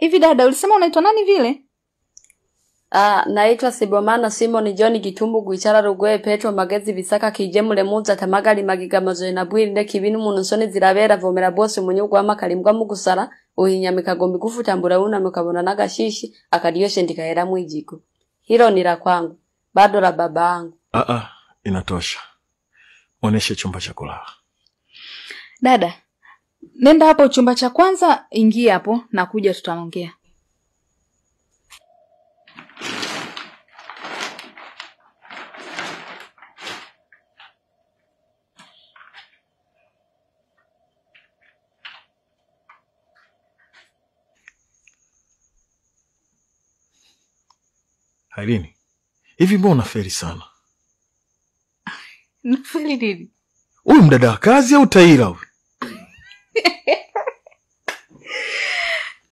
Hivi dada, ulisema unaitwa nani vile? Naitwa Sibomana Simon John Gitumbu Gwichara Rugwe Petro Magezi Bisaka Kijemule Muza Tamagali Magiga Mazoena Bwirinde Kibinu Munusoni Zirabera Vomera Bose Munyugwa Makalimbwa Mugusara Uhinyamika Gombi Gufutambura una mukabona nagashishi akadiyoshe ndikaera mwijiko. Hilo ni la kwangu, bado la babangu. Inatosha. Oneshe chumba cha kulala. Dada, nenda hapo chumba cha kwanza, ingia hapo na kuja tutaongea. Hailini, hivi mbona unafeli sana? Nafeli nini? Huyu mdada wa kazi au taira huyu?